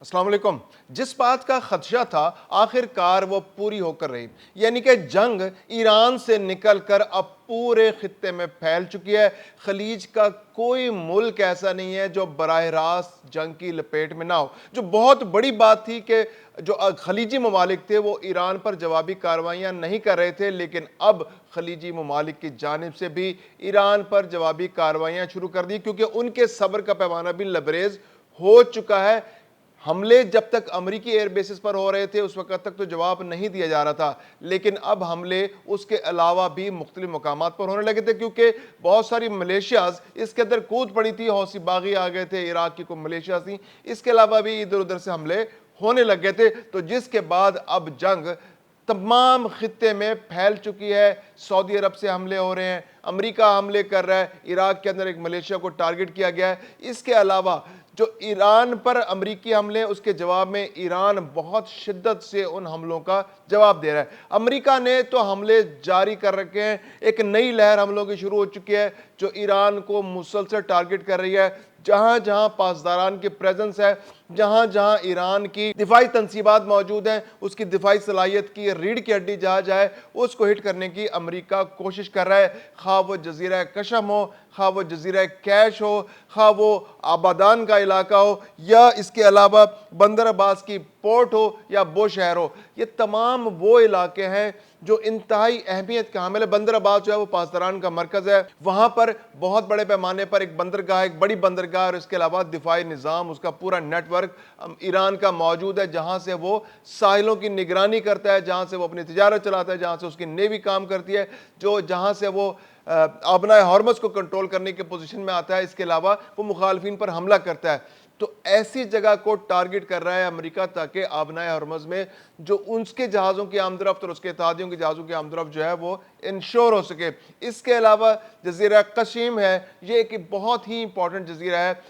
अस्सलाम वालेकुम। जिस बात का खदशा था आखिरकार वो पूरी होकर रही, यानी कि जंग ईरान से निकलकर अब पूरे खित्ते में फैल चुकी है। खलीज का कोई मुल्क ऐसा नहीं है जो बराह रास्त जंग की लपेट में ना हो। जो बहुत बड़ी बात थी कि जो खलीजी ममालिक थे वो ईरान पर जवाबी कार्रवाइयाँ नहीं कर रहे थे, लेकिन अब खलीजी ममालिक की जानिब से भी ईरान पर जवाबी कार्रवाइयाँ शुरू कर दी, क्योंकि उनके सब्र का पैमाना भी लबरेज हो चुका है। हमले जब तक अमेरिकी एयर बेसिस पर हो रहे थे उस वक्त तक तो जवाब नहीं दिया जा रहा था, लेकिन अब हमले उसके अलावा भी मुख्तलिफ मकामात पर होने लगे थे, क्योंकि बहुत सारी मलेशियाज इसके अंदर कूद पड़ी थी। हौसी बागी आ गए थे, इराक की कोई मलेशिया थी, इसके अलावा भी इधर उधर से हमले होने लग गए थे। तो जिसके बाद अब जंग तमाम खित्ते में फैल चुकी है। सऊदी अरब से हमले हो रहे हैं, अमेरिका हमले कर रहा है, इराक के अंदर एक मलेशिया को टारगेट किया गया है। इसके अलावा जो ईरान पर अमेरिकी हमले, उसके जवाब में ईरान बहुत शिद्दत से उन हमलों का जवाब दे रहा है। अमेरिका ने तो हमले जारी कर रखे हैं, एक नई लहर हमलों की शुरू हो चुकी है जो ईरान को मुसलसल टारगेट कर रही है। जहां जहां पासदारान की प्रेजेंस है, जहां जहां ईरान की दिफाई तनसीबात मौजूद हैं, उसकी दिफाई सलाहियत की रीढ़ की हड्डी जहां जाए उसको हिट करने की अमेरिका कोशिश कर रहा है। खा वो जजीरा कशम हो, खा वो जजीरा कैश हो, खा वो आबादान का इलाका हो, या इसके अलावा बंदर अब्बास की पोर्ट हो या वो शहर हो, ये तमाम वो इलाके हैं जो इंतहाई अहमियत के हामिल है। बंदर अब्बास जो है वो पासदारान का मरकज है, वहां पर बहुत बड़े पैमाने पर एक बंदरगाह, एक बड़ी बंदरगाह और इसके अलावा दिफाई निज़ाम, उसका पूरा नेटवर्क ईरान का मौजूद है, जहां से वो साहिलों की निगरानी करता है, जहां से वो अपनी तिजारत चलाता है, जहां से उसकी नेवी काम करती है, जो जहां से वो आबनाए हॉर्मस को कंट्रोल करने के पोजीशन में आता है। इसके अलावा वो मुखालफिन पर हमला करता है। तो ऐसी जगह को टारगेट कर रहा है अमेरिका, ताकि आबनाए हॉर्मस में जो उसके जहाज़ों की आमदरफ्त और उसके इत्तेहादियों के जहाज़ों की आमदरफ्त जो है वो इंश्योर हो सके। इसके अलावा जजीरा कशीम है, ये एक बहुत ही इंपॉर्टेंट जजीरा है।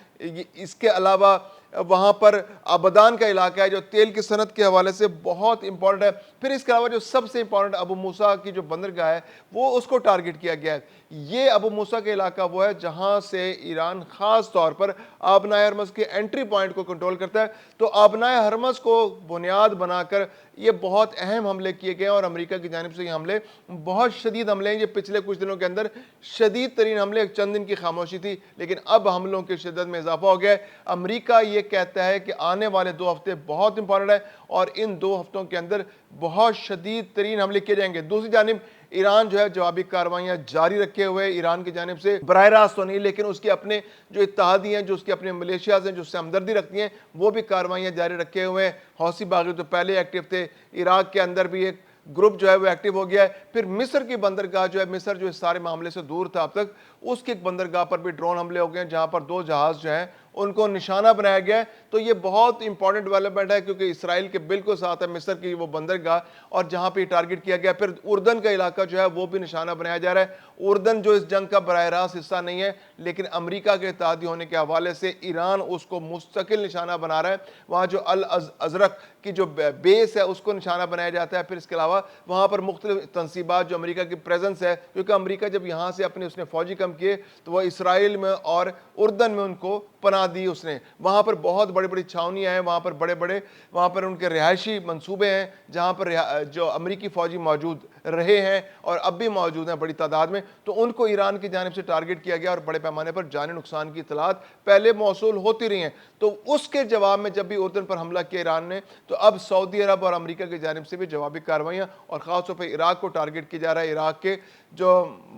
इसके अलावा वहाँ पर आबदान का इलाका है जो तेल की सनत के हवाले से बहुत इंपॉर्टेंट है। फिर इसके अलावा जो सबसे इंपॉर्टेंट अबू मूसा की जो बंदरगाह है वो उसको टारगेट किया गया है। ये अबू मूसा का इलाका वो है जहाँ से ईरान ख़ास तौर पर आबनाए हरमज़ के एंट्री पॉइंट को कंट्रोल करता है। तो आबनाए हरमज़ को बुनियाद बनाकर ये बहुत अहम हमले किए गए हैं, और अमेरिका की जानिब से ये हमले बहुत शदीद हमले हैं। ये पिछले कुछ दिनों के अंदर शदीद तरीन हमले, चंद दिन की खामोशी थी, लेकिन अब हमलों की शिद्दत में इजाफा हो गया है। अमेरिका ये कहता है कि आने वाले 2 हफ्ते बहुत इंपॉर्टेंट है और इन 2 हफ्तों के अंदर बहुत शदीद तरीन हमले किए जाएंगे। दूसरी जानिब ईरान जो है जवाबी कार्रवाइयां जारी रखे हुए, ईरान की जानिब से बराह रास्त तो नहीं, लेकिन उसके अपने जो इत्तेहादी हैं, जो उसके अपने मलेशियाज हैं, जो उससे हमदर्दी रखती हैं, वो भी कार्रवाइयां जारी रखे हुए हैं। हौसी बागी तो पहले एक्टिव थे, इराक के अंदर भी एक ग्रुप जो है वो एक्टिव हो गया है। फिर मिस्र की बंदरगाह जो है, मिस्र जो इस सारे मामले से दूर था अब तक, उसकी एक बंदरगाह पर भी ड्रोन हमले हो गए हैं, जहां पर 2 जहाज जो हैं उनको निशाना बनाया गया है। तो ये बहुत इंपॉर्टेंट डेवलपमेंट है, क्योंकि इसराइल के बिल्कुल साथ है मिस्र की वो बंदरगाह, और जहां पे टारगेट किया गया। फिर उर्दन का इलाका जो है वो भी निशाना बनाया जा रहा है। उर्दन जो इस जंग का बराह रास्त हिस्सा नहीं है, लेकिन अमेरिका के इत्तेहादी होने के हवाले से ईरान उसको मुस्तकिल निशाना बना रहा है। वहाँ जो अल अजरक की जो बेस है उसको निशाना बनाया जाता है। फिर इसके अलावा वहाँ पर मुख्तलिफ तनसीबात जो अमेरिका की प्रेजेंस है, क्योंकि अमेरिका जब यहाँ से अपने उसने फौजी कम किए तो वह इसराइल में और उर्दन में उनको पनाह दी उसने। वहाँ पर बहुत बड़ी बड़ी छावनियाँ हैं, वहाँ पर बड़े बड़े वहाँ पर उनके रिहायशी मंसूबे हैं, जहाँ पर जो अमेरिकी फ़ौजी मौजूद रहे हैं और अब भी मौजूद हैं बड़ी तादाद में। तो उनको ईरान की जानिब से टारगेट किया गया और बड़े पैमाने पर जानी नुकसान की इतलात पहले मौसूल होती रही हैं। तो उसके जवाब में जब भी उर्दन पर हमला किया ईरान ने, तो अब सऊदी अरब और अमेरिका की जानिब से भी जवाबी कार्रवाइयाँ, और ख़ासतौर पर इराक को टारगेट किया जा रहा है, इराक के जो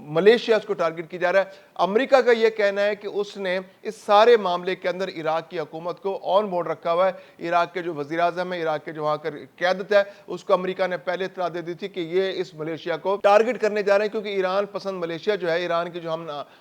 मलेशिया उसको टारगेट किया जा रहा है। अमेरिका का यह कहना है कि उसने इस सारे मामले के अंदर इराक की हुकूमत को ऑन बोर्ड रखा हुआ है। इराक के जो वज़ीर आज़म है, इराक के जो वहाँ कर क़यादत है, उसको अमेरिका ने पहले इत्तला दे दी थी कि ये इस मलेशिया को टारगेट करने जा रहे हैं, क्योंकि ईरान पसंद मलेशिया जो है, ईरान की जो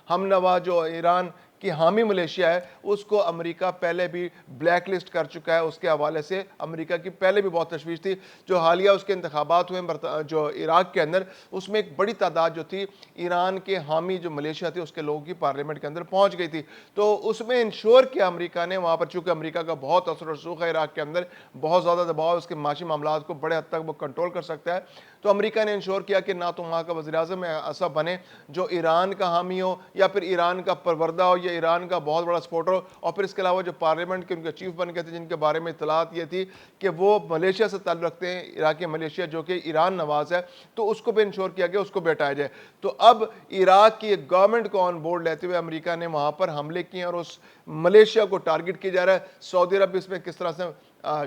हमनवा जो ईरान कि हामी मलेशिया है, उसको अमेरिका पहले भी ब्लैक लिस्ट कर चुका है। उसके हवाले से अमेरिका की पहले भी बहुत तशवीश थी। जो हालिया उसके इंतखाबात हुए जो इराक के अंदर, उसमें एक बड़ी तादाद जो थी ईरान के हामी जो मलेशिया थी उसके लोगों की पार्लियामेंट के अंदर पहुंच गई थी। तो उसमें इंश्योर किया अमेरिका ने, वहाँ पर चूँकि अमेरिका का बहुत असर रसूख है इराक के अंदर, बहुत ज़्यादा दबाव, उसके माशी मामलात को बड़े हद तक वो कंट्रोल कर सकता है। تو امریکہ نے انشور کیا کہ نہ تو وہاں کا وزیر اعظم ایسا بنے جو ایران کا حامی ہو یا پھر ایران کا پروردہ ہو یا ایران کا بہت بڑا سپورٹر ہو، اور پھر اس کے علاوہ جو پارلیمنٹ کے ان کے چیف بن گئے تھے جن کے بارے میں اطلاعات یہ تھی کہ وہ ملیشیا سے تعلق رکھتے ہیں، عراقی ملیشیا جو کہ ایران نواز ہے، تو اس کو بھی انشور کیا گیا، اس کو بھی ہٹایا جائے۔ تو اب عراق کی گورنمنٹ کو آن بورڈ لیتے ہوئے امریکہ نے وہاں پر حملے کیے اور اس ملیشیا کو ٹارگٹ کیا جا رہا ہے۔ سعودی عرب اس میں کس طرح سے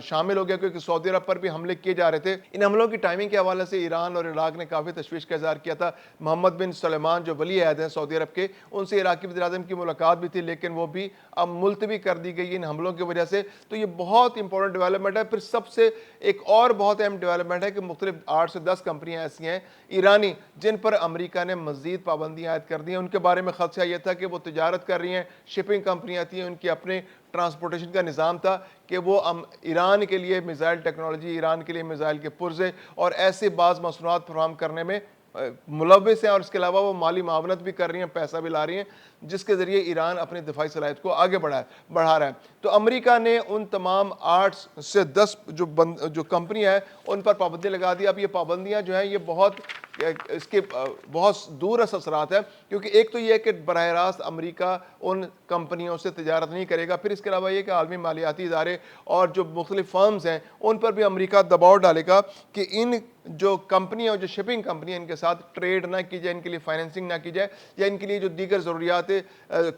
شامل ہو گیا، کیونکہ سعودی عرب پر بھی حملے کیے جا رہے تھے۔ ان حملوں کی ٹائمنگ کے حوالے سے ایران اور عراق نے کافی تشویش کا اظہار کیا تھا۔ محمد بن سلمان جو ولی عہد ہیں سعودی عرب کے، ان سے عراقی وزیر اعظم کی ملاقات بھی تھی، لیکن وہ بھی اب ملتوی کر دی گئی ان حملوں کی وجہ سے۔ تو یہ بہت امپورٹنٹ ڈیولپمنٹ ہے۔ پھر سب سے ایک اور بہت اہم ڈیولپمنٹ ہے کہ مختلف 8 سے 10 کمپنیاں ایسی ہیں ایرانی جن پر امریکہ نے مزید پابندیاں عائد کر دی ہیں۔ ان کے بارے میں خدشہ یہ تھا کہ وہ تجارت کر رہی ہیں، شپنگ کمپنیاں تھیں، ان کی اپنے ٹرانسپورٹیشن کا نظام تھا کہ وہ ایران کے لیے میزائل ٹیکنالوجی، ایران کے لیے میزائل کے پرزے اور ایسے بعض مصنوعات فراہم کرنے میں ملوث ہیں، اور اس کے علاوہ وہ مالی معاونت بھی کر رہی ہیں، پیسہ بھی لا رہی ہیں، جس کے ذریعے ایران اپنی دفاعی صلاحیت کو آگے بڑھا رہا ہے۔ تو امریکہ نے ان تمام 8 سے 10 جو کمپنی ہے ان پر پابندی لگا دی۔ اب یہ پابندیاں جو ہیں یہ اس کے بہت دور اثرات ہیں، کیونکہ ایک تو یہ ہے کہ براہ راست امریکہ ان کمپنیوں سے تجارت نہیں کرے گا، پھر اس کے علاوہ یہ کہ عالمی مالیاتی ادارے اور جو مختلف فرمز ہیں ان پر بھی امریکہ دباؤ ڈالے گا کہ ان جو کمپنیاں، جو شپنگ کمپنیاں، ان کے ساتھ ٹریڈ نہ کی جائے، ان کے لیے فائنینسنگ نہ کی جائے، یا ان کے لیے جو دیگر ضروریات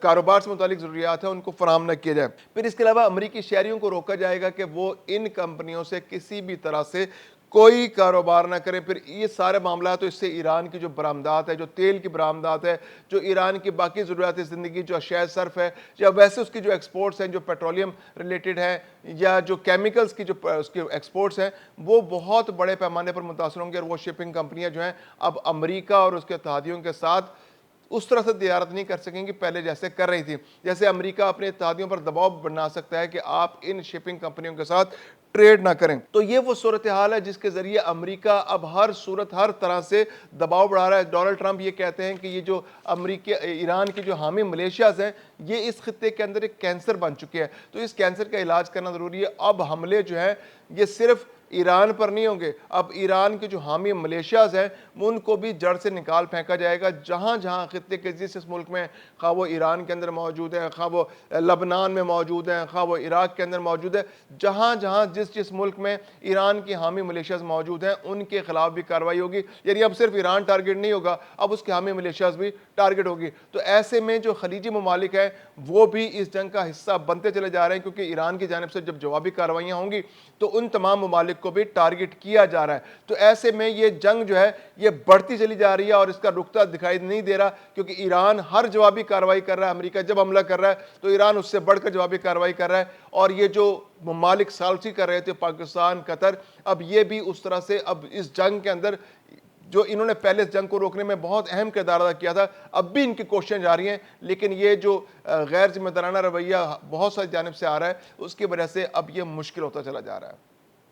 کاروبار سے متعلق ضروریات ہیں ان کو فراہم نہ کیا جائے۔ پھر اس کے علاوہ امریکی شہریوں کو روکا جائے گا کہ وہ ان کمپنیوں سے کسی بھی طرح سے کوئی کاروبار نہ کریں۔ پھر یہ سارے معاملات تو اس سے ایران کی جو برآمدات ہے، جو تیل کی برآمدات ہے، جو ایران کی باقی ضروریات زندگی، جو اشیاء صرف ہے، یا ویسے اس کی جو ایکسپورٹس ہیں جو پیٹرولیم ریلیٹڈ ہیں، یا جو کیمیکلز کی جو اس کے ایکسپورٹس ہیں، وہ بہت بڑے پیمانے پر متاثر ہوں گے، اور وہ شپنگ کمپنیاں جو ہیں اب امریکہ اور اس کے اتحادیوں کے ساتھ اس طرح سے تجارت نہیں کر سکیں گی پہلے جیسے کر رہی تھی۔ جیسے امریکہ اپنے اتحادیوں پر دباؤ بنا سکتا ہے کہ آپ ان شپنگ کمپنیوں کے ساتھ ٹریڈ نہ کریں۔ تو یہ وہ صورتحال ہے جس کے ذریعے امریکہ اب ہر صورت، ہر طرح سے دباؤ بڑھا رہا ہے۔ ڈونلڈ ٹرمپ یہ کہتے ہیں کہ یہ جو ایران کی جو حامی ملیشیاز ہیں یہ اس خطے کے اندر ایک کینسر بن چکے ہیں، تو اس کینسر کا علاج کرنا ضروری ہے۔ اب حملے جو ہیں یہ صرف ایران پر نہیں ہوں گے، اب ایران کے جو حامی ملیشیاز ہیں ان کو بھی جڑ سے نکال پھینکا جائے گا۔ جہاں جہاں خطے کے جس ملک میں، خواہ وہ ایران کے اندر موجود ہیں، خواہ وہ لبنان میں موجود ہیں، خواہ وہ عراق کے اندر موجود ہے، جہاں جہاں جس ملک میں ایران کی حامی ملیشیاز موجود ہیں ان کے خلاف بھی کارروائی ہوگی۔ یعنی اب صرف ایران ٹارگٹ نہیں ہوگا، اب اس کے حامی ملیشیاز بھی ٹارگٹ ہوگی۔ تو ایسے میں جو خلیجی ممالک ہیں وہ بھی اس جنگ کا حصہ بنتے چلے جا رہے ہیں، کیونکہ ایران کی جانب سے جب جوابی کارروائیاں ہوں گی تو ان تمام ممالک کو بھی ٹارگٹ کیا جا رہا ہے۔ تو ایسے میں یہ جنگ جو ہے یہ بڑھتی چلی جا رہی ہے اور اس کا رکتا دکھائی نہیں دے رہا، کیونکہ ایران ہر جوابی کارروائی کر رہا ہے۔ امریکہ جب حملہ کر رہا ہے تو ایران اس سے بڑھ کر جوابی کارروائی کر رہا ہے، اور یہ جو ممالک ثالثی کر رہے تھے، پاکستان، قطر، اب یہ بھی اس طرح سے اب اس جنگ کے اندر جو انہوں نے پہلے اس جنگ کو روکنے میں بہت اہم کردار ادا کیا تھا، اب بھی ان کی کوششیں جاری ہیں، لیکن یہ جو غیر ذمہ دارانہ رویہ بہت ساری جانب سے آ رہا ہے اس کی وجہ سے اب یہ مشکل ہوتا چلا جا رہا ہے۔